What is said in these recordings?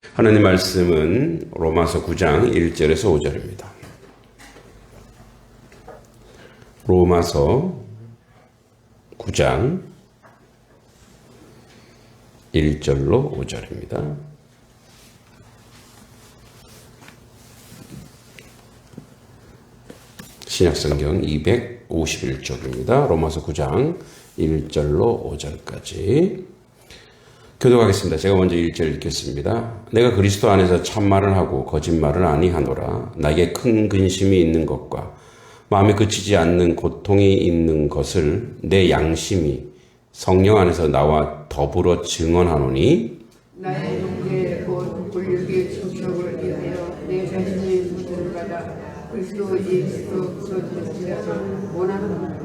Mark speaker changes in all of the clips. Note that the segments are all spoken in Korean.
Speaker 1: 하나님 말씀은 로마서 9장 1절에서 5절입니다. 로마서 9장 1절로 5절입니다. 신약성경 251쪽입니다. 로마서 9장 1절로 5절까지 교독하겠습니다. 제가 먼저 1절 읽겠습니다. 내가 그리스도 안에서 참말을 하고 거짓말을 아니하노라. 나에게 큰 근심이 있는 것과 마음에 그치지 않는 고통이 있는 것을 내 양심이 성령 안에서 나와 더불어 증언하노니
Speaker 2: 나의 용기에 곧 권력의 충격을 위하여 내 자신의 무죄를 받아 그리스도 예수로 부르짖으려고 원하노라.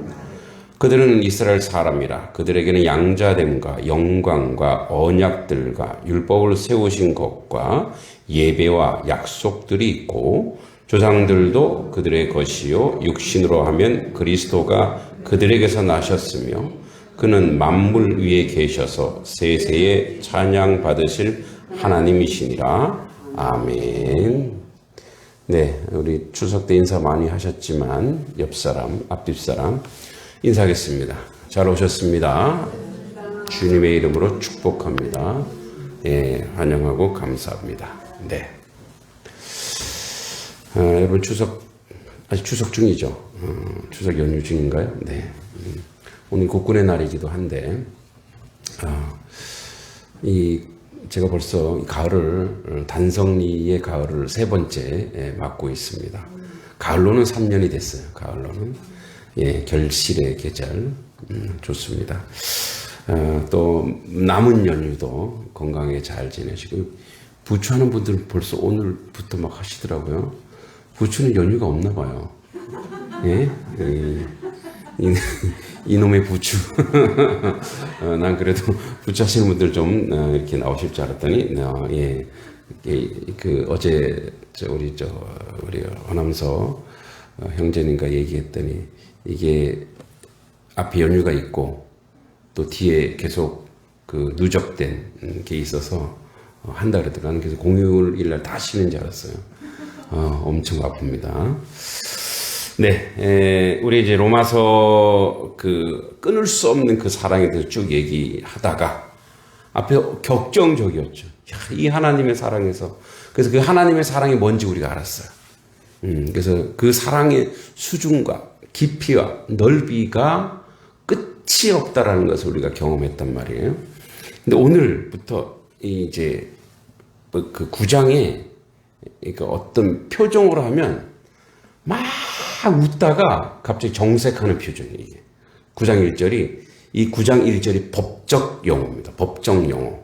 Speaker 1: 그들은 이스라엘 사람이라. 그들에게는 양자됨과 영광과 언약들과 율법을 세우신 것과 예배와 약속들이 있고 조상들도 그들의 것이요 육신으로 하면 그리스도가 그들에게서 나셨으며 그는 만물 위에 계셔서 세세에 찬양 받으실 하나님이시니라. 아멘. 네, 우리 추석 때 인사 많이 하셨지만 옆사람, 앞뒷사람 인사하겠습니다. 잘 오셨습니다. 주님의 이름으로 축복합니다. 예, 환영하고 감사합니다. 네. 여러분 아직 추석 중이죠? 추석 연휴 중인가요? 네. 오늘 국군의 날이기도 한데, 제가 벌써 가을을, 단성리의 가을을 세 번째 맞고 있습니다. 가을로는 3년이 됐어요. 가을로는. 예, 결실의 계절. 좋습니다. 또, 남은 연휴도 건강하게 잘 지내시고, 부추하는 분들은 벌써 오늘부터 막 하시더라고요. 부추는 연휴가 없나 봐요. 예? 이놈의 부추. 난 그래도 부추 하시는 분들 좀 이렇게 나오실 줄 알았더니, 예. 어제, 우리 허남서 형제님과 얘기했더니, 이게 앞에 연휴가 있고, 또 뒤에 계속 그 누적된 게 있어서 한다 그러더라고요. 나는 그래서 공휴일 날 다 쉬는 줄 알았어요. 엄청 아픕니다. 네, 우리 이제 로마서 끊을 수 없는 그 사랑에 대해서 쭉 얘기하다가 앞에 격정적이었죠. 이 하나님의 사랑에서. 그래서 그 하나님의 사랑이 뭔지 우리가 알았어요. 그래서 그 사랑의 수준과 깊이와 넓이가 끝이 없다라는 것을 우리가 경험했단 말이에요. 근데 오늘부터 이제 그 9장에 그러니까 어떤 표정으로 하면 막 웃다가 갑자기 정색하는 표정이에요. 이게 9장 1절이 이 9장 1절이 법적 용어입니다. 법적 용어.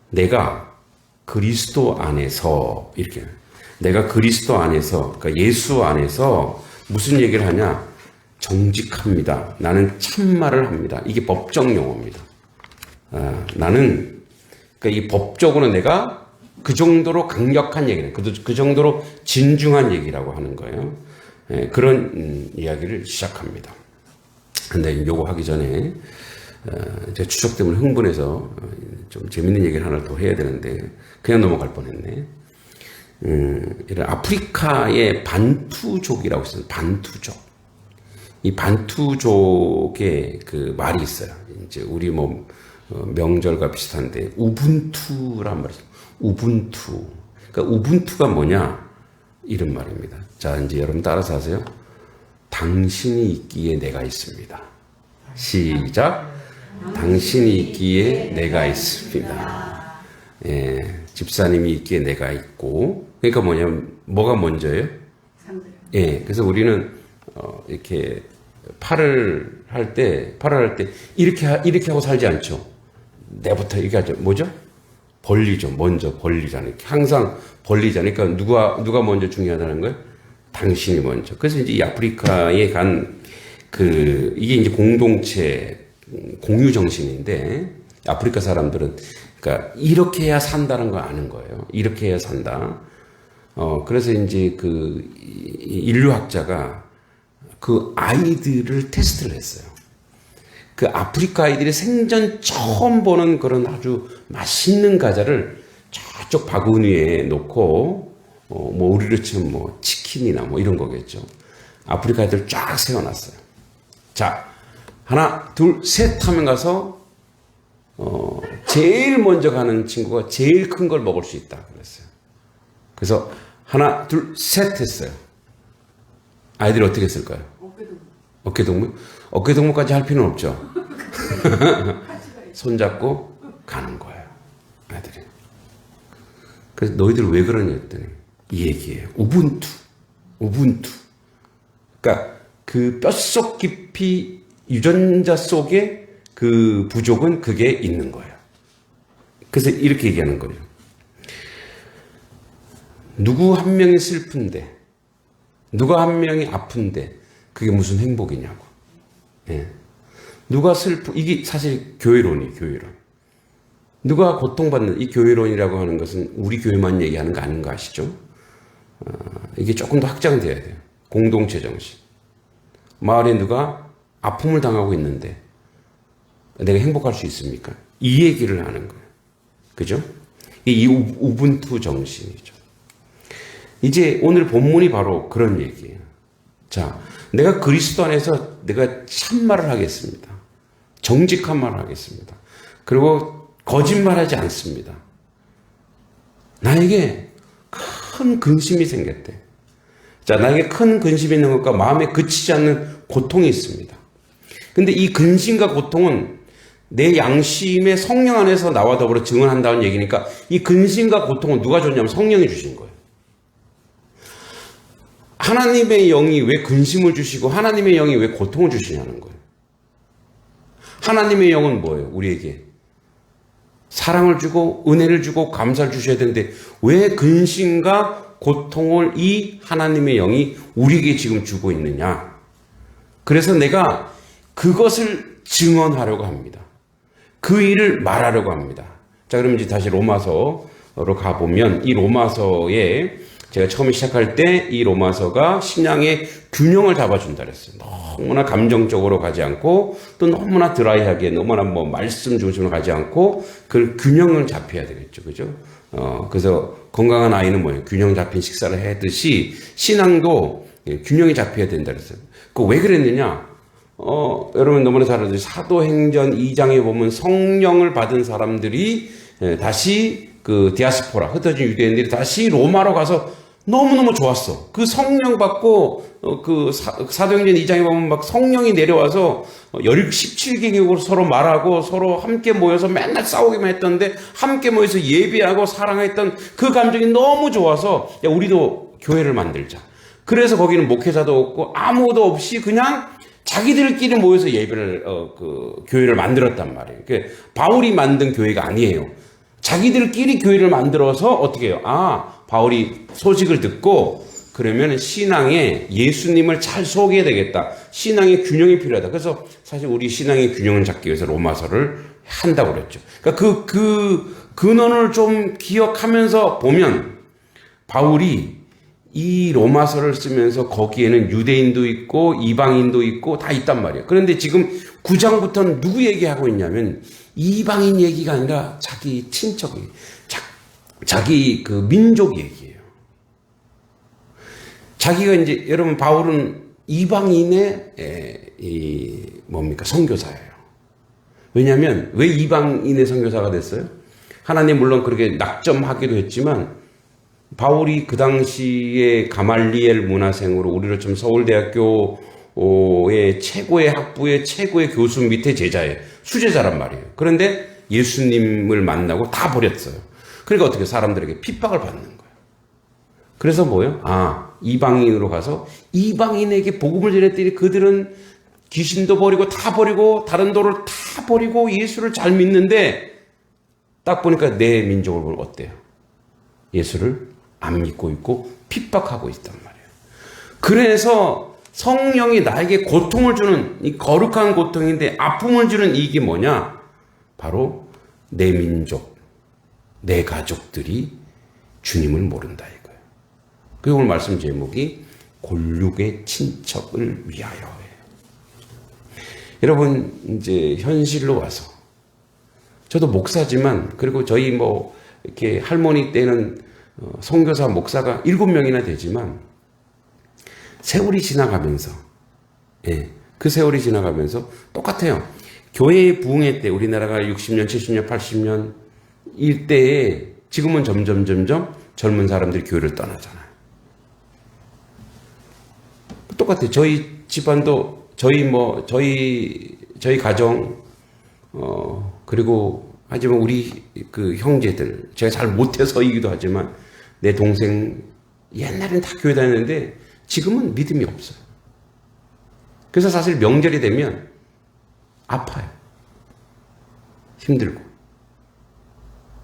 Speaker 1: 내가 그리스도 안에서 이렇게 내가 그리스도 안에서 그러니까 예수 안에서 무슨 얘기를 하냐? 정직합니다. 나는 참말을 합니다. 이게 법적 용어입니다. 나는 그러니까 이 법적으로 내가 그 정도로 강력한 얘기를 그 정도로 진중한 얘기라고 하는 거예요. 예, 그런 이야기를 시작합니다. 근데 요거 하기 전에 제가 추석 때문에 흥분해서 좀 재밌는 얘기를 하나 더 해야 되는데 그냥 넘어갈 뻔했네. 이런 아프리카의 반투족이라고 있어요. 반투족. 이 반투족의 그 말이 있어요. 이제 우리 명절과 비슷한데 우분투란 말이죠. 우분투. 그러니까 우분투가 뭐냐? 이런 말입니다. 자, 이제 여러분 따라서 하세요. 당신이 있기에 내가 있습니다. 시작. 당신이 있기에 내가 있습니다. 예, 집사님이 있기에 내가 있고. 그러니까 뭐냐면 뭐가 먼저예요? 예, 그래서 우리는 이렇게 팔을 할 때 이렇게 하고 살지 않죠. 내부터 이렇게 하죠. 뭐죠? 벌리죠. 먼저 벌리잖아요. 항상 벌리잖아요. 그러니까 누가 먼저 중요하다는 거예요? 당신이 먼저. 그래서 이제 이 아프리카에 이게 이제 공동체, 공유 정신인데, 아프리카 사람들은, 그러니까, 이렇게 해야 산다는 걸 아는 거예요. 이렇게 해야 산다. 그래서 이제 인류학자가 그 아이들을 테스트를 했어요. 그 아프리카 아이들이 생전 처음 보는 그런 아주 맛있는 과자를 저쪽 바구니 위에 놓고 뭐 우리로 치면 뭐 치킨이나 뭐 이런 거겠죠. 아프리카 애들 쫙 세워놨어요. 자, 하나, 둘, 셋 하면 가서 제일 먼저 가는 친구가 제일 큰 걸 먹을 수 있다 그랬어요. 그래서 하나, 둘, 셋 했어요. 아이들이 어떻게 했을까요? 어깨동무? 어깨동무까지 할 필요는 없죠. 손잡고 가는 거예요. 아이들이. 그래서 너희들 왜 그러냐 했더니 이 얘기예요. 우분투. 그러니까 그 뼛속 깊이 유전자 속에 그 부족은 그게 있는 거예요. 그래서 이렇게 얘기하는 거예요. 누구 한 명이 슬픈데, 누가 한 명이 아픈데, 그게 무슨 행복이냐고. 예. 누가 이게 사실 교회론이에요, 교회론. 누가 고통받는, 이 교회론이라고 하는 것은 우리 교회만 얘기하는 거 아닌 거 아시죠? 이게 조금 더 확장돼야 돼요. 공동체 정신. 마을에 누가 아픔을 당하고 있는데, 내가 행복할 수 있습니까? 이 얘기를 하는 거예요. 그죠? 이 우분투 정신이죠. 이제 오늘 본문이 바로 그런 얘기예요. 자, 내가 그리스도 안에서 내가 참말을 하겠습니다. 정직한 말을 하겠습니다. 그리고 거짓말하지 않습니다. 나에게 큰 근심이 생겼대. 자, 나에게 큰 근심이 있는 것과 마음에 그치지 않는 고통이 있습니다. 근데 이 근심과 고통은 내 양심의 성령 안에서 나와 더불어 증언한다는 얘기니까 이 근심과 고통은 누가 줬냐면 성령이 주신 거예요. 하나님의 영이 왜 근심을 주시고 하나님의 영이 왜 고통을 주시냐는 거예요. 하나님의 영은 뭐예요? 우리에게 사랑을 주고 은혜를 주고 감사를 주셔야 되는데 왜 근심과 고통을 이 하나님의 영이 우리에게 지금 주고 있느냐? 그래서 내가 그것을 증언하려고 합니다. 그 일을 말하려고 합니다. 자, 그러면 이제 다시 로마서로 가보면 이 로마서에 제가 처음에 시작할 때 이 로마서가 신앙의 균형을 잡아준다 그랬어요. 너무나 감정적으로 가지 않고 또 너무나 드라이하게 너무나 뭐 말씀 중심으로 가지 않고 그 균형을 잡혀야 되겠죠. 그죠? 그래서 건강한 아이는 뭐예요? 균형 잡힌 식사를 해듯이 신앙도 균형이 잡혀야 된다 그랬어요. 그 왜 그랬느냐? 여러분 너무나 잘 알죠. 사도행전 2장에 보면 성령을 받은 사람들이 다시 그 디아스포라, 흩어진 유대인들이 다시 로마로 가서 너무너무 좋았어. 그 성령 받고, 그 사도행전 2장에 보면 막 성령이 내려와서 17개국으로 서로 말하고 서로 함께 모여서 맨날 싸우기만 했던데 함께 모여서 예배하고 사랑했던 그 감정이 너무 좋아서 야, 우리도 교회를 만들자. 그래서 거기는 목회자도 없고 아무도 없이 그냥 자기들끼리 모여서 예배를, 교회를 만들었단 말이에요. 그러니까 바울이 만든 교회가 아니에요. 자기들끼리 교회를 만들어서 어떻게 해요? 바울이 소식을 듣고 그러면 신앙에 예수님을 잘 소개해야 되겠다. 신앙의 균형이 필요하다. 그래서 사실 우리 신앙의 균형을 잡기 위해서 로마서를 한다고 그랬죠. 그러니까 그 근원을 좀 기억하면서 보면 바울이 이 로마서를 쓰면서 거기에는 유대인도 있고 이방인도 있고 다 있단 말이에요. 그런데 지금 9장부터는 누구 얘기하고 있냐면 이방인 얘기가 아니라 자기 친척이 자기 그 민족 얘기예요. 자기가 이제 여러분 바울은 이방인의 선교사예요. 왜냐하면 왜 이방인의 선교사가 됐어요? 하나님 물론 그렇게 낙점하기도 했지만 바울이 그 당시에 가말리엘 문화생으로 우리로 좀 서울대학교의 최고의 학부의 최고의 교수 밑에 제자예요. 수제자란 말이에요. 그런데 예수님을 만나고 다 버렸어요. 그러니까 어떻게 사람들에게 핍박을 받는 거예요. 그래서 뭐예요? 이방인으로 가서 이방인에게 복음을 전했더니 그들은 귀신도 버리고 다 버리고 다른 도를 다 버리고 예수를 잘 믿는데 딱 보니까 내 민족을 보면 어때요? 예수를 안 믿고 있고 핍박하고 있단 말이에요. 그래서 성령이 나에게 고통을 주는 이 거룩한 고통인데 아픔을 주는 이게 뭐냐? 바로 내 민족, 내 가족들이 주님을 모른다 이거예요. 그 오늘 말씀 제목이 골육의 친척을 위하여예요. 여러분 이제 현실로 와서 저도 목사지만 그리고 저희 이렇게 할머니 때는 선교사 목사가 7명이나 되지만 세월이 지나가면서 예, 그 세월이 지나가면서 똑같아요. 교회의 부흥회 때 우리나라가 60년, 70년, 80년 이때에 지금은 점점 젊은 사람들이 교회를 떠나잖아요. 똑같아요. 저희 집안도 저희 가정 그리고 하지만 우리 그 형제들 제가 잘 못해서이기도 하지만 내 동생 옛날엔 다 교회 다녔는데 지금은 믿음이 없어요. 그래서 사실 명절이 되면 아파요. 힘들고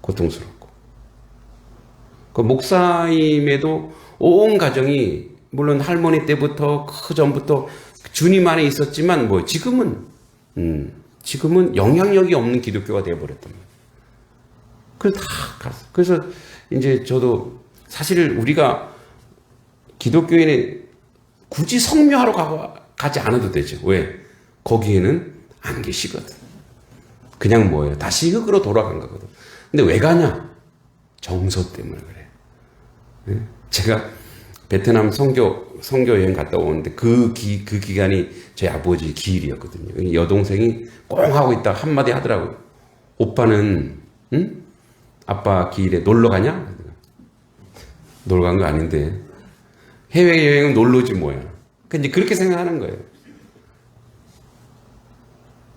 Speaker 1: 고통스럽고 그 목사임에도 온 가정이 물론 할머니 때부터 그 전부터 주님 안에 있었지만 뭐 지금은 영향력이 없는 기독교가 되어버렸단 말이에요. 그래서 다 갔어. 그래서 이제 저도 사실 우리가 기독교인이 굳이 성묘하러 가지 않아도 되죠. 왜? 거기에는 안 계시거든. 그냥 뭐예요? 다시 흙으로 돌아간 거거든. 근데 왜 가냐? 정서 때문에 그래. 제가 베트남 선교 여행 갔다 오는데 그 기간이 저희 아버지 기일이었거든요. 여동생이 꽁 하고 있다가 한마디 하더라고요. 오빠는 응? 아빠 기일에 놀러 가냐? 놀러 간 거 아닌데 해외여행은 놀러지 뭐야. 근데 그렇게 생각하는 거예요.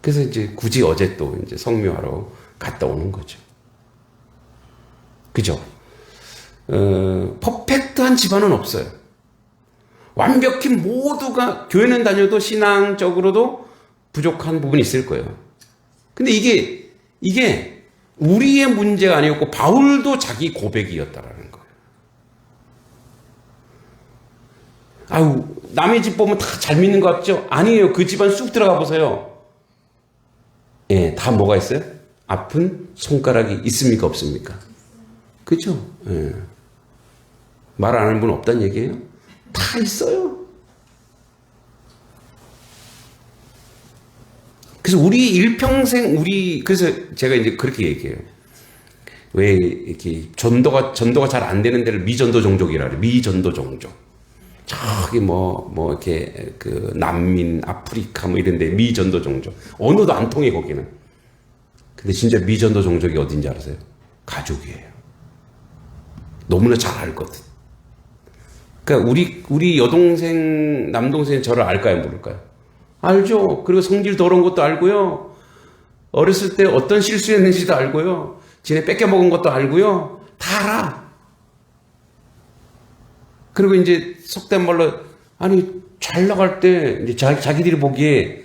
Speaker 1: 그래서 이제 굳이 어제 또 이제 성묘하러 갔다 오는 거죠. 그죠? 퍼펙트한 집안은 없어요. 완벽히 모두가 교회는 다녀도 신앙적으로도 부족한 부분이 있을 거예요. 근데 이게 우리의 문제가 아니었고 바울도 자기 고백이었다라는 거예요. 아유, 남의 집 보면 다 잘 믿는 것 같죠? 아니에요. 그 집안 쑥 들어가 보세요. 예, 다 뭐가 있어요? 아픈 손가락이 있습니까? 없습니까? 그죠? 예. 말 안 하는 분 없다는 얘기예요? 다 있어요. 그래서 우리 일평생 그래서 제가 이제 그렇게 얘기해요. 왜 이렇게 전도가 잘 안 되는 데를 미전도 종족이라 그래. 미전도 종족. 저기 이렇게 그 난민, 아프리카 뭐 이런 데 미전도 종족. 언어도 안 통해 거기는. 근데 진짜 미전도 종족이 어딘지 아세요? 가족이에요. 너무나 잘 알거든. 그러니까 우리 여동생, 남동생 저를 알까요, 모를까요? 알죠. 그리고 성질 더러운 것도 알고요. 어렸을 때 어떤 실수했는지도 알고요. 지네 뺏겨 먹은 것도 알고요. 다 알아. 그리고 이제 속된 말로 아니 잘 나갈 때 이제 자기들이 보기에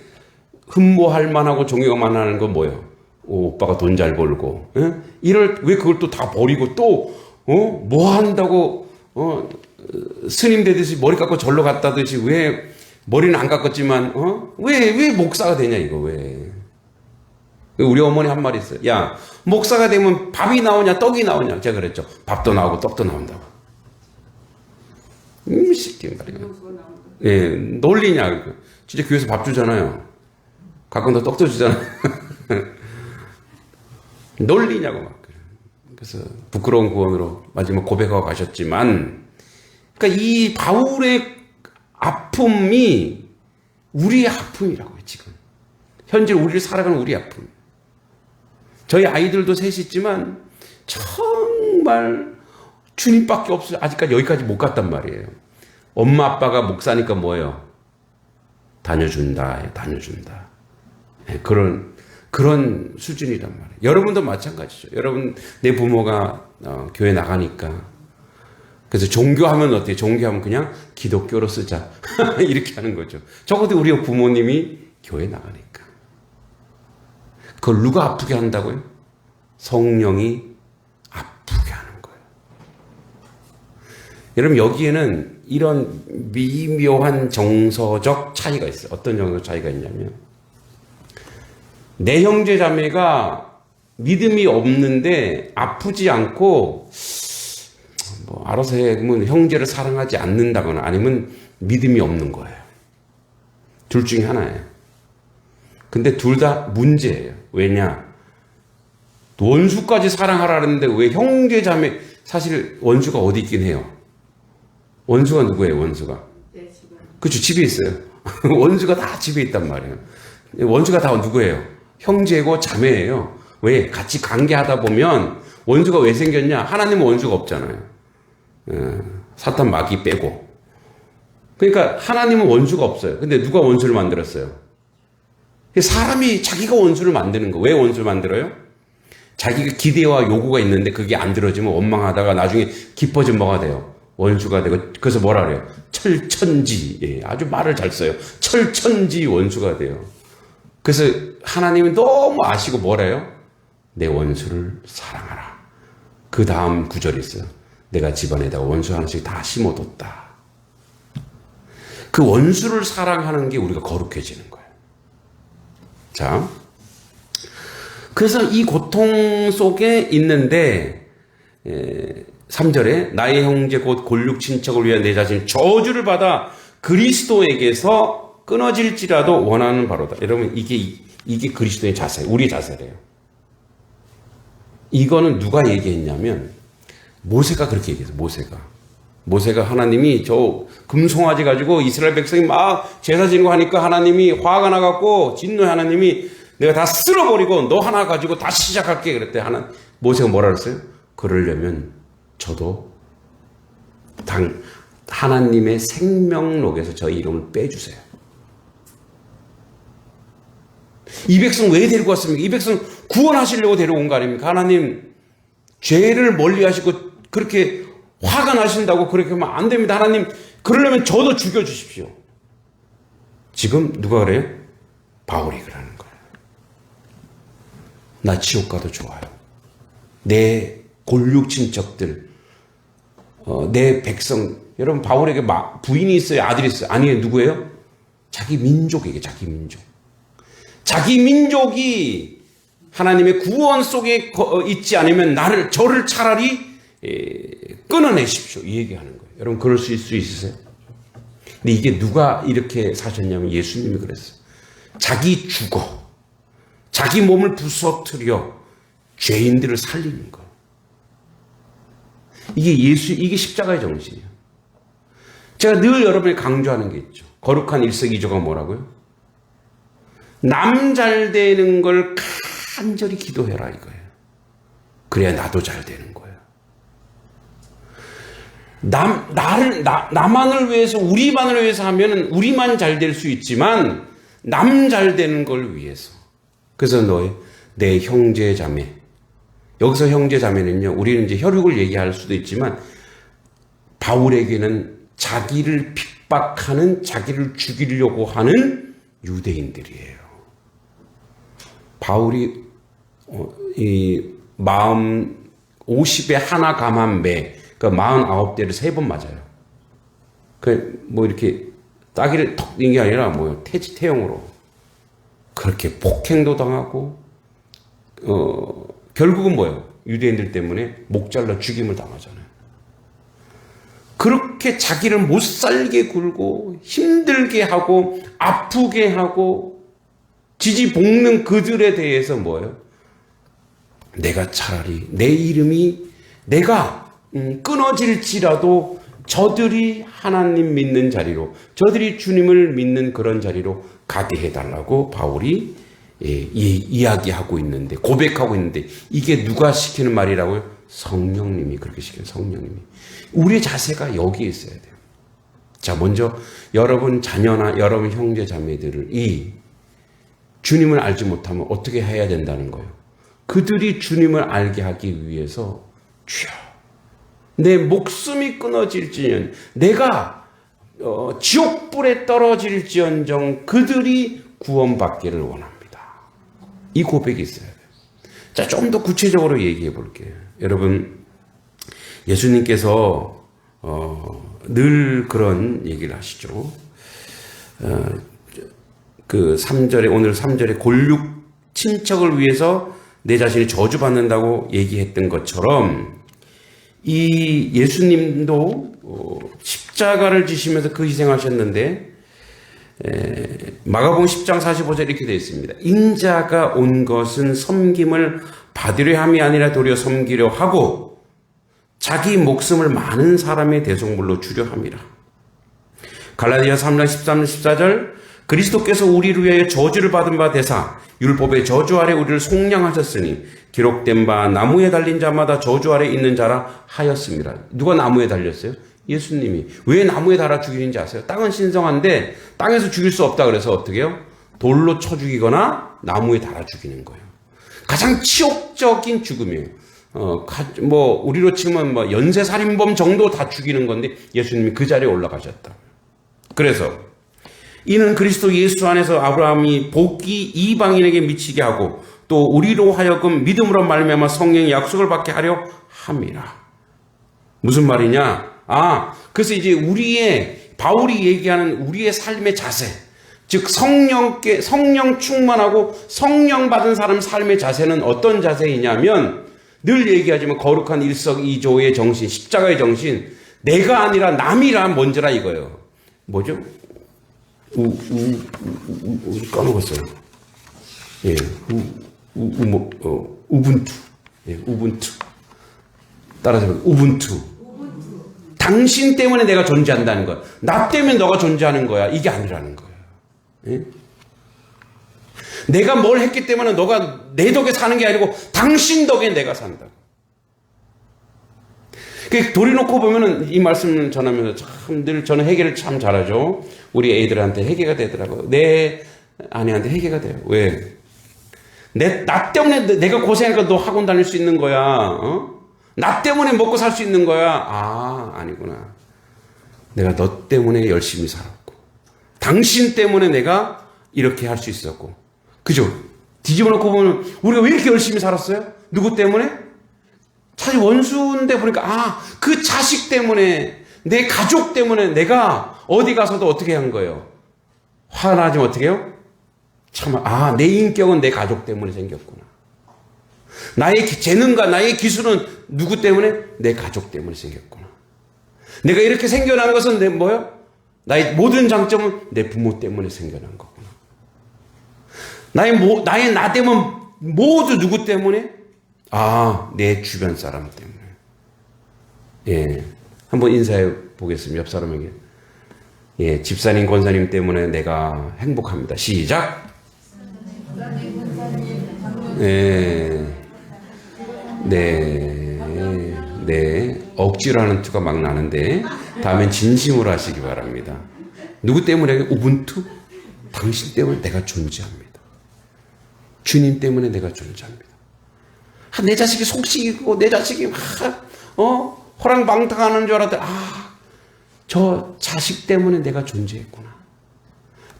Speaker 1: 흠모할 만하고 존경할 만한 건 뭐예요? 오빠가 돈 잘 벌고, 예? 왜 그걸 또 다 버리고 또 뭐 한다고 스님 되듯이 머리 깎고 절로 갔다듯이 왜 머리는 안 깎았지만 왜 목사가 되냐 이거 왜? 우리 어머니 한 말이 있어요. 야 목사가 되면 밥이 나오냐 떡이 나오냐? 제가 그랬죠. 밥도 나오고 떡도 나온다고. 시끼 말이야. 예, 놀리냐? 진짜 교회에서 밥 주잖아요. 가끔 더 떡도 주잖아요. 놀리냐고 막. 그래서 부끄러운 구원으로 마지막 고백하고 가셨지만, 그러니까 이 바울의 아픔이 우리의 아픔이라고요, 지금. 현재 우리를 살아가는 우리의 아픔. 저희 아이들도 셋이 있지만, 정말 주님밖에 없어요. 아직까지 여기까지 못 갔단 말이에요. 엄마, 아빠가 목사니까 뭐예요? 다녀준다. 네, 그런 수준이란 말이에요. 여러분도 마찬가지죠. 여러분, 내 부모가 교회 나가니까. 그래서 종교하면 어때요? 종교하면 그냥 기독교로 쓰자. 이렇게 하는 거죠. 적어도 우리 부모님이 교회 나가니까. 그걸 누가 아프게 한다고요? 성령이 아프게 하는 거예요. 여러분, 여기에는 이런 미묘한 정서적 차이가 있어요. 어떤 정서적 차이가 있냐면, 내 형제 자매가 믿음이 없는데 아프지 않고 뭐 알아서 해. 그러면 형제를 사랑하지 않는다거나 아니면 믿음이 없는 거예요. 둘 중에 하나예요. 근데 둘 다 문제예요. 왜냐? 원수까지 사랑하라는데 왜 형제 자매, 사실 원수가 어디 있긴 해요. 원수가 누구예요? 원수가.
Speaker 2: 내 집안.
Speaker 1: 그렇죠. 집에 있어요. 원수가 다 집에 있단 말이에요. 원수가 다 누구예요? 형제고 자매예요. 왜? 같이 관계하다 보면 원수가 왜 생겼냐? 하나님은 원수가 없잖아요. 사탄 마귀 빼고. 그러니까 하나님은 원수가 없어요. 근데 누가 원수를 만들었어요? 사람이 자기가 원수를 만드는 거. 왜 원수를 만들어요? 자기가 기대와 요구가 있는데 그게 안 들어지면 원망하다가 나중에 깊어지면 뭐가 돼요? 원수가 되고. 그래서 뭐라 그래요? 철천지. 예, 아주 말을 잘 써요. 철천지 원수가 돼요. 그래서 하나님은 너무 아시고 뭐래요? 내 원수를 사랑하라. 그 다음 구절이 있어요. 내가 집안에다가 원수 하나씩 다 심어뒀다. 그 원수를 사랑하는 게 우리가 거룩해지는 거예요. 자, 그래서 이 고통 속에 있는데 3절에 나의 형제 곧 골육 친척을 위한 내 자신 저주를 받아 그리스도에게서 끊어질지라도 원하는 바로다. 여러분 이게 그리스도의 자세, 우리의 자세래요. 이거는 누가 얘기했냐면 모세가 그렇게 얘기했어요. 모세가 하나님이 저 금송아지 가지고 이스라엘 백성이 막 제사 지는 거 하니까 하나님이 화가 나갖고 진노의 하나님이 내가 다 쓸어버리고 너 하나 가지고 다시 시작할게 그랬대. 모세가 뭐라 그랬어요? 그러려면 저도 하나님의 생명록에서 저 이름을 빼주세요. 이 백성 왜 데리고 왔습니까? 이 백성 구원하시려고 데려온 거 아닙니까? 하나님 죄를 멀리 하시고 그렇게 화가 나신다고 그렇게 하면 안 됩니다. 하나님 그러려면 저도 죽여주십시오. 지금 누가 그래요? 바울이 그러는 거예요. 나 지옥 가도 좋아요. 내 골육 친척들, 내 백성. 여러분 바울에게 부인이 있어요? 아들이 있어요? 아니에요. 누구예요? 자기 민족에게. 자기 민족이 하나님의 구원 속에 있지 않으면 저를 차라리 끊어내십시오. 이 얘기하는 거예요. 여러분 그럴 수 있으세요? 근데 이게 누가 이렇게 사셨냐면 예수님이 그랬어요. 자기 죽어 자기 몸을 부서뜨려 죄인들을 살리는 거예요. 이게 십자가의 정신이에요. 제가 늘 여러분이 강조하는 게 있죠. 거룩한 일석이조가 뭐라고요? 남 잘 되는 걸 간절히 기도해라 이거예요. 그래야 나도 잘 되는 거예요. 나만을 위해서, 우리만을 위해서 하면 우리만 잘 될 수 있지만 남 잘 되는 걸 위해서. 그래서 내 형제 자매. 여기서 형제 자매는요, 우리는 이제 혈육을 얘기할 수도 있지만 바울에게는 자기를 핍박하는, 자기를 죽이려고 하는 유대인들이에요. 바울이 이 마음 50에 하나 감한 매, 그러니까 49대를 3번 맞아요. 뭐 이렇게 따기를 턱 뛴 게 아니라 태용으로 그렇게 폭행도 당하고 결국은 뭐예요? 유대인들 때문에 목 잘라 죽임을 당하잖아요. 그렇게 자기를 못 살게 굴고 힘들게 하고 아프게 하고 지지 볶는 그들에 대해서 뭐예요? 내가 차라리 내 이름이 내가 끊어질지라도 저들이 하나님 믿는 자리로, 저들이 주님을 믿는 그런 자리로 가게 해달라고 바울이 이야기하고 있는데, 고백하고 있는데, 이게 누가 시키는 말이라고요? 성령님이 그렇게 시켜요. 성령님이. 우리의 자세가 여기에 있어야 돼요. 자, 먼저 여러분 자녀나 여러분 형제 자매들이 주님을 알지 못하면 어떻게 해야 된다는 거예요? 그들이 주님을 알게 하기 위해서 주여, 내 목숨이 끊어질지언정, 내가 지옥불에 떨어질지언정 그들이 구원받기를 원합니다. 이 고백이 있어야 돼요. 자, 좀 더 구체적으로 얘기해 볼게요. 여러분, 예수님께서 늘 그런 얘기를 하시죠. 그 3절에, 오늘 3절에 골육 친척을 위해서 내 자신이 저주받는다고 얘기했던 것처럼 이 예수님도 십자가를 지시면서 그 희생하셨는데 마가복음 10장 45절 이렇게 되어 있습니다. 인자가 온 것은 섬김을 받으려 함이 아니라 도리어 섬기려 하고 자기 목숨을 많은 사람의 대속물로 주려 함이라. 갈라디아 3장 13, 14절 그리스도께서 우리를 위하여 저주를 받은 바 되사 율법의 저주 아래 우리를 속량하셨으니 기록된 바 나무에 달린 자마다 저주 아래 있는 자라 하였습니다. 누가 나무에 달렸어요? 예수님이. 왜 나무에 달아 죽이는지 아세요? 땅은 신성한데 땅에서 죽일 수 없다 그래서 어떻게 해요? 돌로 쳐 죽이거나 나무에 달아 죽이는 거예요. 가장 치욕적인 죽음이에요. 우리로 치면 연쇄살인범 정도 다 죽이는 건데 예수님이 그 자리에 올라가셨다. 그래서 이는 그리스도 예수 안에서 아브라함이 복이 이방인에게 미치게 하고 또 우리로 하여금 믿음으로 말미암아 성령의 약속을 받게 하려 함이라. 무슨 말이냐? 그래서 이제 바울이 얘기하는 우리의 삶의 자세, 즉 성령 충만하고 성령 받은 사람 삶의 자세는 어떤 자세이냐면 늘 얘기하지만 거룩한 일석이조의 정신, 십자가의 정신, 내가 아니라 남이라 먼저라 이거예요. 뭐죠? 까먹었어요. 예, 우분투. 예, 우분투. 따라서 우분투. 당신 때문에 내가 존재한다는 거야. 나 때문에 너가 존재하는 거야. 이게 아니라는 거예요. 예? 내가 뭘 했기 때문에 너가 내 덕에 사는 게 아니고 당신 덕에 내가 산다. 돌이놓고 보면은 이 말씀을 전하면서 참 늘 저는 해결을 참 잘하죠. 우리 애들한테 해결가 되더라고요. 내 아내한테 해결가 돼요. 왜? 나 때문에 내가 고생하니까 너 학원 다닐 수 있는 거야. 나 때문에 먹고 살 수 있는 거야. 아니구나. 내가 너 때문에 열심히 살았고 당신 때문에 내가 이렇게 할 수 있었고. 그죠? 뒤집어 놓고 보면 우리가 왜 이렇게 열심히 살았어요? 누구 때문에? 사실 원수인데 보니까 그 자식 때문에 내 가족 때문에 내가 어디 가서도 어떻게 한 거예요? 화나지면 어떻게 해요? 참, 내 인격은 내 가족 때문에 생겼구나. 나의 재능과 나의 기술은 누구 때문에? 내 가족 때문에 생겼구나. 내가 이렇게 생겨난 것은 뭐예요? 나의 모든 장점은 내 부모 때문에 생겨난 거구나. 나의 나됨은 모두 누구 때문에? 내 주변 사람 때문에. 예. 한번 인사해 보겠습니다. 옆 사람에게. 예, 집사님, 권사님 때문에 내가 행복합니다. 시작. 네. 억지로 하는 투가 막 나는데 다음엔 진심으로 하시기 바랍니다. 누구 때문에? 우분투? 당신 때문에 내가 존재합니다. 주님 때문에 내가 존재합니다. 내 자식이 속식이고 내 자식이 호랑방탕하는 줄 알았더니 저 자식 때문에 내가 존재했구나.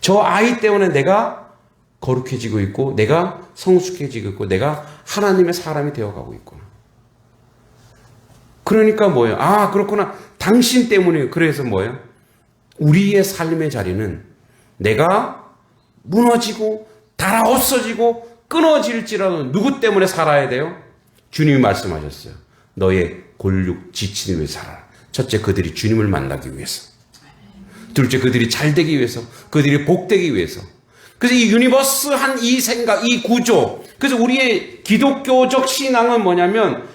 Speaker 1: 저 아이 때문에 내가 거룩해지고 있고 내가 성숙해지고 있고 내가 하나님의 사람이 되어가고 있구나. 그러니까 뭐예요? 그렇구나. 당신 때문이에요. 그래서 뭐예요? 우리의 삶의 자리는 내가 무너지고 달아 없어지고 끊어질지라도 누구 때문에 살아야 돼요? 주님이 말씀하셨어요. 너의 골육 지친 위해 살아라. 첫째, 그들이 주님을 만나기 위해서. 둘째, 그들이 잘 되기 위해서. 그들이 복되기 위해서. 그래서 이 유니버스한 이 생각, 이 구조. 그래서 우리의 기독교적 신앙은 뭐냐면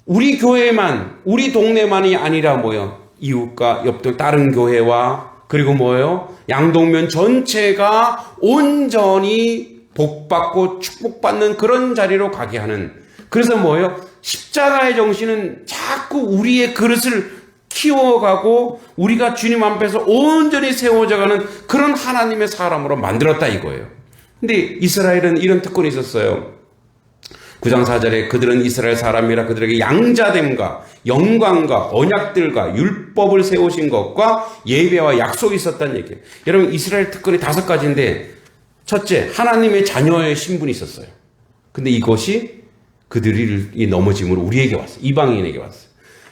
Speaker 1: 우리 교회만, 우리 동네만이 아니라 뭐예요? 이웃과 옆동 다른 교회와 그리고 뭐예요? 양동면 전체가 온전히 복받고 축복받는 그런 자리로 가게 하는. 그래서 뭐예요? 십자가의 정신은 자꾸 우리의 그릇을 키워가고 우리가 주님 앞에서 온전히 세워져가는 그런 하나님의 사람으로 만들었다 이거예요. 근데 이스라엘은 이런 특권이 있었어요. 9장 4절에 그들은 이스라엘 사람이라 그들에게 양자됨과 영광과 언약들과 율법을 세우신 것과 예배와 약속이 있었다는 얘기예요. 여러분 이스라엘 특권이 5가지인데 첫째, 하나님의 자녀의 신분이 있었어요. 근데 이것이 그들이 넘어짐으로 우리에게 왔어요. 이방인에게 왔어요.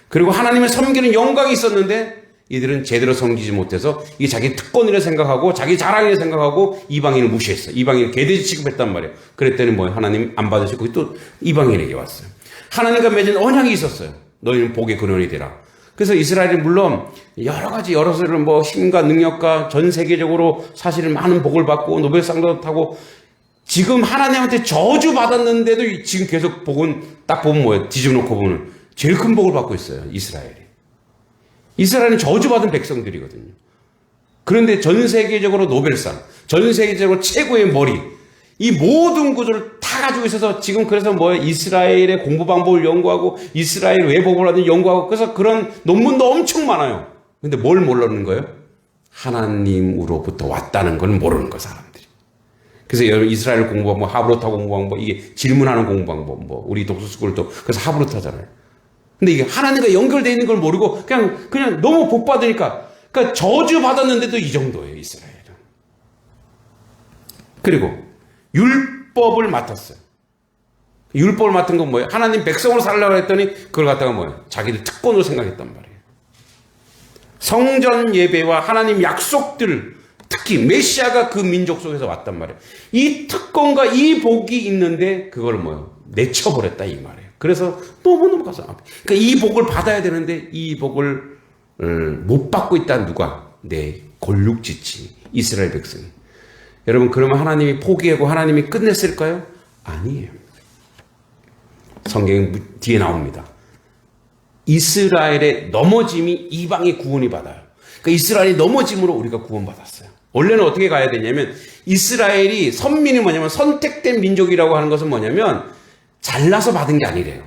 Speaker 1: 그리고 하나님을 섬기는 영광이 있었는데 이들은 제대로 섬기지 못해서 이게 자기 특권이라 생각하고 자기 자랑이라 생각하고 이방인을 무시했어요. 이방인을 개돼지 취급했단 말이에요. 그랬더니 뭐예요? 하나님 안 받으시고 또 이방인에게 왔어요. 하나님과 맺은 언약이 있었어요. 너희는 복의 근원이 되라. 그래서 이스라엘이 물론 여러 가지 뭐 힘과 능력과 전 세계적으로 사실은 많은 복을 받고 노벨상도 타고 지금 하나님한테 저주받았는데도 지금 계속 복은 딱 보면 뭐예요? 뒤집어놓고 보면 제일 큰 복을 받고 있어요. 이스라엘이. 이스라엘은 저주받은 백성들이거든요. 그런데 전 세계적으로 노벨상, 전 세계적으로 최고의 머리, 이 모든 구조를 다 가지고 있어서 지금 그래서 뭐예요? 이스라엘의 공부 방법을 연구하고 이스라엘 외복을 하든 연구하고 그래서 그런 논문도 엄청 많아요. 근데 뭘 모르는 거예요? 하나님으로부터 왔다는 걸 모르는 거 사람들이. 그래서 여러분 이스라엘 공부 방법, 하브루타 공부 방법, 이게 질문하는 공부 방법, 뭐 우리 독서스쿨도 그래서 하브루타잖아요. 근데 이게 하나님과 연결되어 있는 걸 모르고 그냥 너무 복 받으니까 그러니까 저주 받았는데도 이 정도예요, 이스라엘은. 그리고 율법을 맡았어요. 율법을 맡은 건 뭐예요? 하나님 백성으로 살려고 했더니 그걸 갖다가 뭐예요? 자기들 특권으로 생각했단 말이에요. 성전 예배와 하나님 약속들, 특히 메시아가 그 민족 속에서 왔단 말이에요. 이 특권과 이 복이 있는데 그걸 뭐예요? 내쳐버렸다 이 말이에요. 그래서 너무너무 가서 그러니까 이 복을 받아야 되는데 이 복을 못 받고 있다 누가? 내 골육지치 이스라엘 백성이. 여러분 그러면 하나님이 포기하고 하나님이 끝냈을까요? 아니에요. 성경 뒤에 나옵니다. 이스라엘의 넘어짐이 이방의 구원이 받아요. 그러니까 이스라엘이 넘어짐으로 우리가 구원받았어요. 원래는 어떻게 가야 되냐면 이스라엘이 선민이 뭐냐면 선택된 민족이라고 하는 것은 뭐냐면 잘나서 받은 게 아니래요.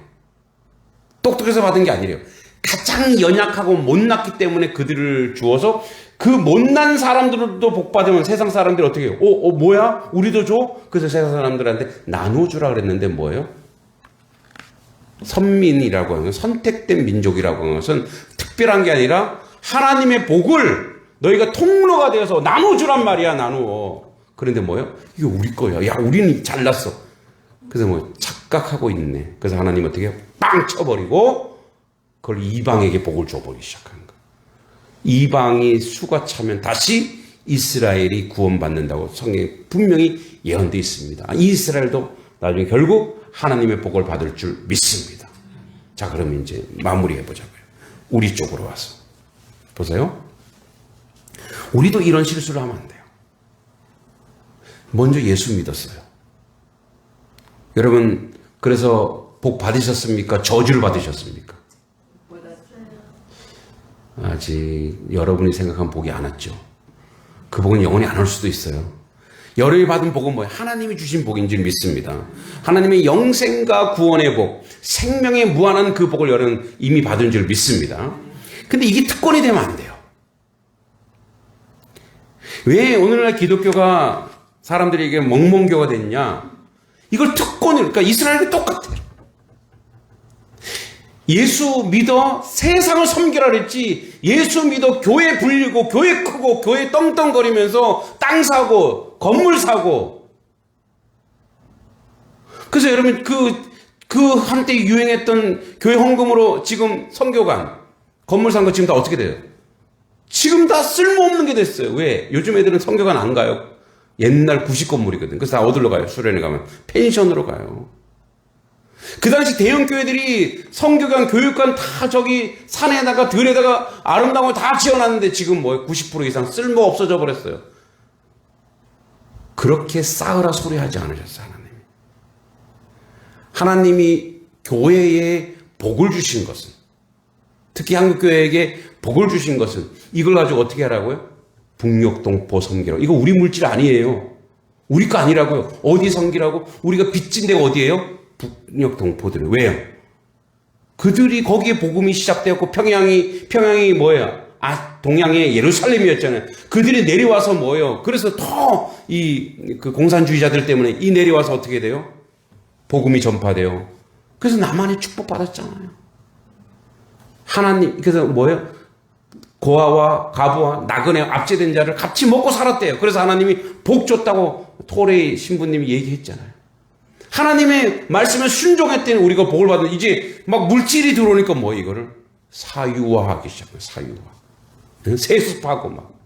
Speaker 1: 똑똑해서 받은 게 아니래요. 가장 연약하고 못났기 때문에 그들을 주어서 그 못난 사람들도 복 받으면 세상 사람들이 어떻게 해요? 뭐야? 우리도 줘? 그래서 세상 사람들한테 나눠주라 그랬는데 뭐예요? 선민이라고 하는 건 선택된 민족이라고 하는 것은 특별한 게 아니라 하나님의 복을 너희가 통로가 되어서 나눠주란 말이야. 나누어. 그런데 뭐예요? 이거 우리 거야. 야 우리는 잘났어. 그래서 뭐 착각하고 있네. 그래서 하나님 어떻게 해요? 빵 쳐버리고 그걸 이방에게 복을 줘버리기 시작한 거예요. 이방이 수가 차면 다시 이스라엘이 구원받는다고 성경에 분명히 예언되어 있습니다. 이스라엘도 나중에 결국 하나님의 복을 받을 줄 믿습니다. 자, 그러면 이제 마무리해 보자고요. 우리 쪽으로 와서 보세요. 우리도 이런 실수를 하면 안 돼요. 먼저 예수 믿었어요. 여러분 그래서 복 받으셨습니까? 저주를 받으셨습니까? 아직 여러분이 생각한 복이 안 왔죠. 그 복은 영원히 안 올 수도 있어요. 여러분이 받은 복은 뭐예요? 하나님이 주신 복인 줄 믿습니다. 하나님의 영생과 구원의 복, 생명의 무한한 그 복을 여러분 이미 받은 줄 믿습니다. 근데 이게 특권이 되면 안 돼요. 왜 오늘날 기독교가 사람들에게 멍멍교가 됐냐? 이걸 특권을, 그러니까 이스라엘이 똑같아요. 예수 믿어 세상을 섬기라 그랬지 예수 믿어 교회 불리고 교회 크고 교회 떵떵거리면서 땅 사고 건물 사고. 그래서 여러분 그 한때 유행했던 교회 헌금으로 지금 선교관 건물 산 거 지금 다 어떻게 돼요? 지금 다 쓸모없는 게 됐어요. 왜? 요즘 애들은 선교관 안 가요. 옛날 구식 건물이거든. 그래서 다 어디로 가요? 수련회 가면 펜션으로 가요. 그 당시 대형 교회들이 성교관, 교육관 다 저기 산에다가 들에다가 아름다운 거 다 지어놨는데 지금 뭐 90% 이상 쓸모 없어져 버렸어요. 그렇게 쌓으라 소리 하지 않으셨어요, 하나님이. 하나님이 교회에 복을 주신 것은, 특히 한국교회에게 복을 주신 것은 이걸 가지고 어떻게 하라고요? 북녘동포 섬기라고. 이거 우리 물질 아니에요. 우리 거 아니라고요. 어디 섬기라고? 우리가 빚진 데가 어디예요? 북녘동포들. 왜요? 그들이 거기에 복음이 시작되었고 평양이 뭐예요? 동양의 예루살렘이었잖아요. 그들이 내려와서 뭐예요? 그래서 더 그 공산주의자들 때문에 이 내려와서 어떻게 돼요? 복음이 전파돼요. 그래서 나만이 축복받았잖아요. 하나님, 그래서 뭐예요? 고아와 가부와 나그네 압제된 자를 같이 먹고 살았대요. 그래서 하나님이 복 줬다고 토레이 신부님이 얘기했잖아요. 하나님의 말씀에 순종했더니 우리가 복을 받은, 이제 막 물질이 들어오니까 뭐 이거를 사유화하기 시작해요. 사유화. 세습하고 막.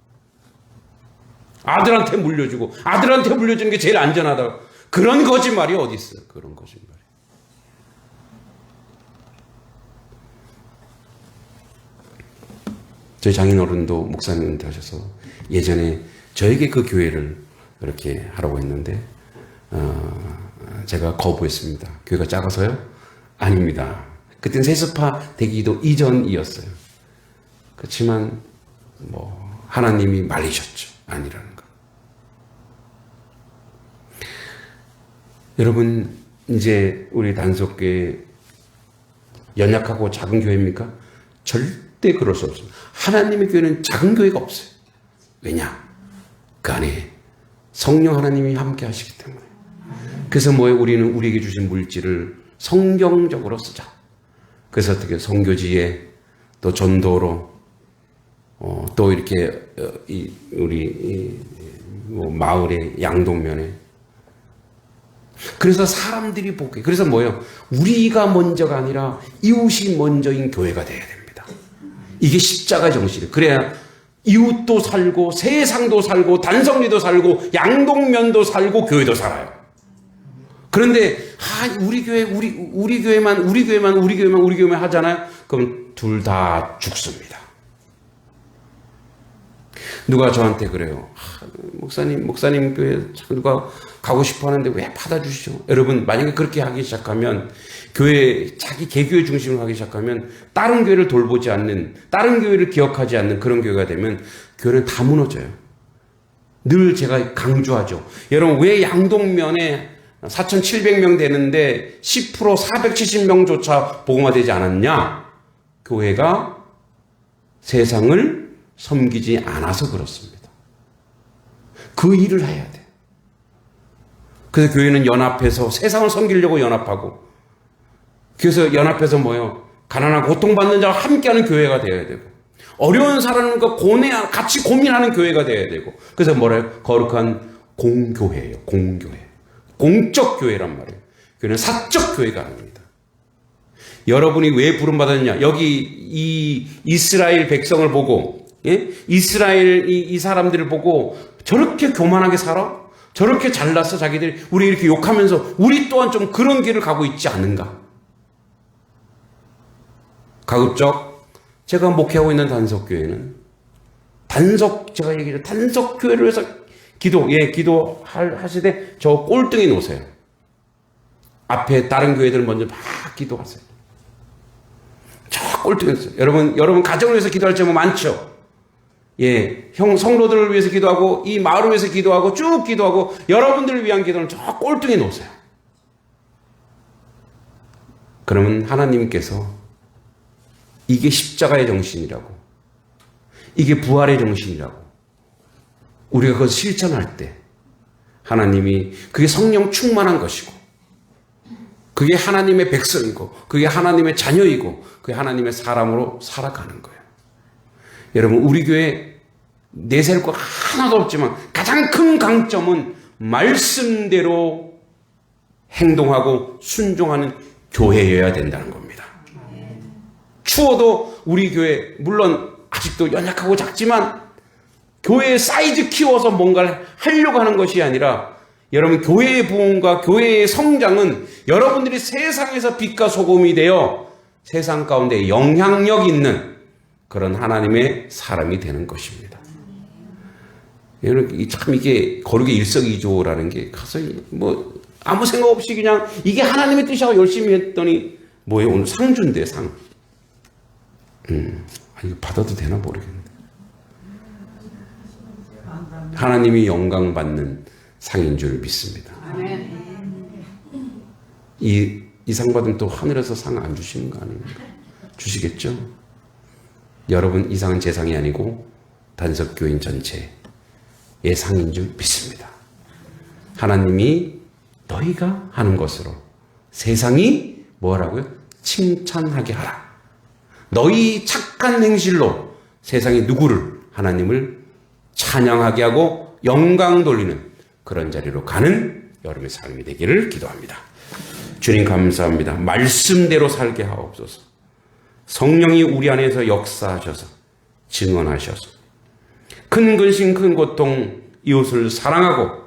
Speaker 1: 아들한테 물려주고, 아들한테 물려주는 게 제일 안전하다. 그런 거짓말이 어디 있어요? 그런 거짓말. 저희 장인어른도 목사님 은퇴하셔서 예전에 저에게 그 교회를 이렇게 하라고 했는데 제가 거부했습니다. 교회가 작아서요? 아닙니다. 그땐 세스파 되기도 이전이었어요. 그렇지만 하나님이 말리셨죠. 아니라는 거. 여러분, 이제 우리 단속교회 연약하고 작은 교회입니까? 절대 그럴 수 없습니다. 하나님의 교회는 작은 교회가 없어요. 왜냐? 그 안에 성령 하나님이 함께 하시기 때문에. 그래서 우리는 우리에게 주신 물질을 성경적으로 쓰자. 그래서 어떻게 선교지에 또 전도로 또 이렇게 우리 마을의 양동면에 그래서 사람들이 보게. 그래서 우리가 먼저가 아니라 이웃이 먼저인 교회가 돼야 됩니다. 이게 십자가 정신이에요. 그래야 이웃도 살고 세상도 살고 단성리도 살고 양동면도 살고 교회도 살아요. 그런데 우리 교회만 하잖아요. 그럼 둘 다 죽습니다. 누가 저한테 그래요. 목사님 교회 누가 가고 싶어 하는데 왜 받아주시죠? 여러분, 만약에 그렇게 하기 시작하면 자기 개교회 중심으로 하기 시작하면 다른 교회를 돌보지 않는, 다른 교회를 기억하지 않는 그런 교회가 되면 교회는 다 무너져요. 늘 제가 강조하죠. 여러분, 왜 양동면에 4,700명 되는데 10% 470명조차 복음화되지 않았냐? 교회가 세상을 섬기지 않아서 그렇습니다. 그 일을 해야 돼. 그래서 교회는 연합해서 세상을 섬기려고 연합하고, 그래서 연합해서 가난하고 고통받는 자와 함께하는 교회가 되어야 되고, 어려운 사람과 같이 고민하는 교회가 되어야 되고, 그래서 거룩한 공교회예요. 공교회. 공적 교회란 말이에요. 교회는 사적 교회가 아닙니다. 여러분이 왜 부름받았느냐? 여기 이 이스라엘 백성을 보고, 이스라엘 이 사람들을 보고 저렇게 교만하게 살아? 저렇게 잘났어 자기들이? 우리 이렇게 욕하면서 우리 또한 좀 그런 길을 가고 있지 않은가? 가급적 제가 목회하고 있는 단속교회는 제가 얘기해요. 단속교회를 위해서 기도하시되 저 꼴등에 놓으세요. 앞에 다른 교회들 먼저 막 기도하세요. 저 꼴등에 놓으세요. 여러분 가정을 위해서 기도할 때 많죠? 성도들을 위해서 기도하고 이 마을을 위해서 기도하고 쭉 기도하고 여러분들을 위한 기도는 저 꼴등에 놓으세요. 그러면 하나님께서 이게 십자가의 정신이라고, 이게 부활의 정신이라고 우리가 그것을 실천할 때 하나님이 그게 성령 충만한 것이고 그게 하나님의 백성이고 그게 하나님의 자녀이고 그게 하나님의 사람으로 살아가는 거예요. 여러분, 우리 교회 내세울 거 하나도 없지만 가장 큰 강점은 말씀대로 행동하고 순종하는 교회여야 된다는 겁니다. 추워도 우리 교회, 물론 아직도 연약하고 작지만 교회의 사이즈 키워서 뭔가를 하려고 하는 것이 아니라, 여러분, 교회의 부흥과 교회의 성장은 여러분들이 세상에서 빛과 소금이 되어 세상 가운데 영향력 있는 그런 하나님의 사람이 되는 것입니다. 참 이게 거룩의 일석이조라는 게 가서 아무 생각 없이 그냥 이게 하나님의 뜻이라고 열심히 했더니 오늘 상 준대, 상. 이거 받아도 되나 모르겠네. 하나님이 영광 받는 상인 줄 믿습니다. 이 상 받으면 또 하늘에서 상 안 주시는 거 아닙니까? 주시겠죠? 여러분, 이 상은 제 상이 아니고 단석교인 전체의 상인 줄 믿습니다. 하나님이 너희가 하는 것으로 세상이 뭐라고요? 칭찬하게 하라. 너희 착한 행실로 세상이 하나님을 찬양하게 하고 영광 돌리는 그런 자리로 가는 여러분의 삶이 되기를 기도합니다. 주님, 감사합니다. 말씀대로 살게 하옵소서. 성령이 우리 안에서 역사하셔서 증언하셔서 큰 근심 큰 고통, 이웃을 사랑하고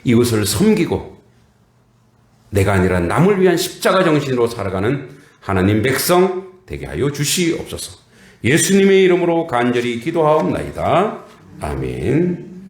Speaker 1: 이웃을 섬기고 내가 아니라 남을 위한 십자가 정신으로 살아가는 하나님 백성 되게 하여 주시옵소서. 예수님의 이름으로 간절히 기도하옵나이다. 아멘.